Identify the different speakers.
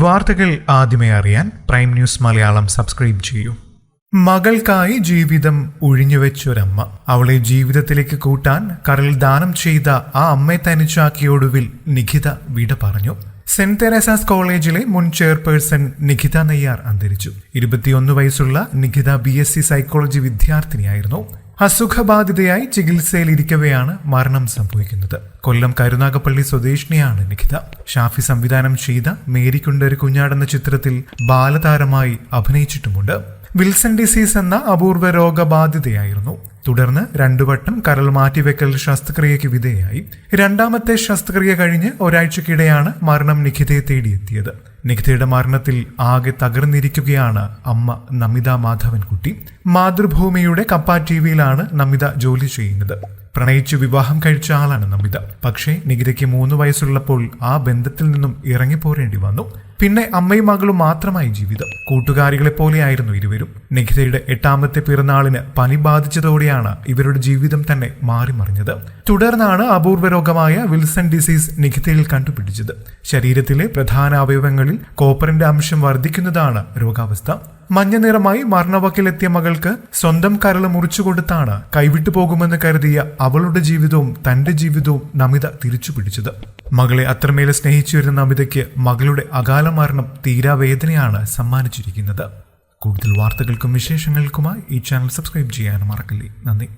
Speaker 1: വാർത്തകൾ ആദ്യമേ അറിയാൻ പ്രൈം ന്യൂസ് മലയാളം സബ്സ്ക്രൈബ് ചെയ്യൂ. മകൾക്കായി ജീവിതം ഒഴിഞ്ഞുവെച്ചൊരമ്മ. അവളെ ജീവിതത്തിലേക്ക് കൂട്ടാൻ കരൾ ദാനം ചെയ്ത ആ അമ്മയെ തനിച്ചാക്കിയൊടുവിൽ നിഖിത വിട പറഞ്ഞു. സെന്റ് തെരേസാസ് കോളേജിലെ മുൻ ചെയർപേഴ്സൺ നിഖിത നെയ്യാർ അന്തരിച്ചു. 21 വയസ്സുള്ള നിഖിത BSc സൈക്കോളജി വിദ്യാർത്ഥിനിയായിരുന്നു. അസുഖബാധിതയായി ചികിത്സയിലിരിക്കവെയാണ് മരണം സംഭവിക്കുന്നത്. കൊല്ലം കരുനാഗപ്പള്ളി സ്വദേശിനിയാണ് നിഖിത. ഷാഫി സംവിധാനം ചെയ്ത മേരിക്കുണ്ടൊരു കുഞ്ഞാടെന്ന ചിത്രത്തിൽ ബാലതാരമായി അഭിനയിച്ചിട്ടുമുണ്ട്. വിൽസൺ ഡിസീസ് എന്ന അപൂർവ രോഗബാധിതയായിരുന്നു. തുടർന്ന് 2 വട്ടം കരൾ മാറ്റിവെക്കൽ ശസ്ത്രക്രിയയ്ക്ക് വിധേയായി. 2ാമത്തെ ശസ്ത്രക്രിയ കഴിഞ്ഞ് ഒരാഴ്ചക്കിടെയാണ് മരണം നിഖിതയെ തേടിയെത്തിയത്. നിഖിതയുടെ മരണത്തിൽ ആകെ തകർന്നിരിക്കുകയാണ് അമ്മ നമിത മാധവൻകുട്ടി. മാതൃഭൂമിയുടെ കപ്പ TVയിലാണ് നമിത ജോലി ചെയ്യുന്നത്. പ്രണയിച്ച് വിവാഹം കഴിച്ച ആളാണ് നമിത. പക്ഷേ നിഖിതയ്ക്ക് 3 വയസ്സുള്ളപ്പോൾ ആ ബന്ധത്തിൽ നിന്നും ഇറങ്ങിപ്പോരേണ്ടി വന്നു. പിന്നെ അമ്മയും മകളും മാത്രമായി ജീവിതം. കൂട്ടുകാരികളെ പോലെയായിരുന്നു ഇരുവരും. നിഖിതയുടെ 8ാമത്തെ പിറന്നാളിന് പനി ബാധിച്ചതോടെയാണ് ഇവരുടെ ജീവിതം തന്നെ മാറിമറിഞ്ഞത്. തുടർന്നാണ് അപൂർവ രോഗമായ വിൽസൺ ഡിസീസ് നിഖിതയിൽ കണ്ടുപിടിച്ചത്. ശരീരത്തിലെ പ്രധാന അവയവങ്ങളിൽ കോപ്പറിന്റെ അംശം വർദ്ധിക്കുന്നതാണ് രോഗാവസ്ഥ. മഞ്ഞ നിറമായി മരണവക്കിലെത്തിയ മകൾക്ക് സ്വന്തം കരൾ മുറിച്ചുകൊടുത്താണ് കൈവിട്ടു പോകുമെന്ന് കരുതിയ അവളുടെ ജീവിതവും തന്റെ ജീവിതവും നമിത തിരിച്ചു പിടിച്ചത്. മകളെ അത്രമേൽ സ്നേഹിച്ചിരുന്ന നമിതയ്ക്ക് മകളുടെ അകാല മരണം തീരാവേദനയാണ് സമ്മാനിച്ചിരിക്കുന്നത്. കൂടുതൽ വാർത്തകൾക്കും വിശേഷങ്ങൾക്കുമായി ഈ ചാനൽ സബ്സ്ക്രൈബ് ചെയ്യാനും മറക്കല്ലേ. നന്ദി.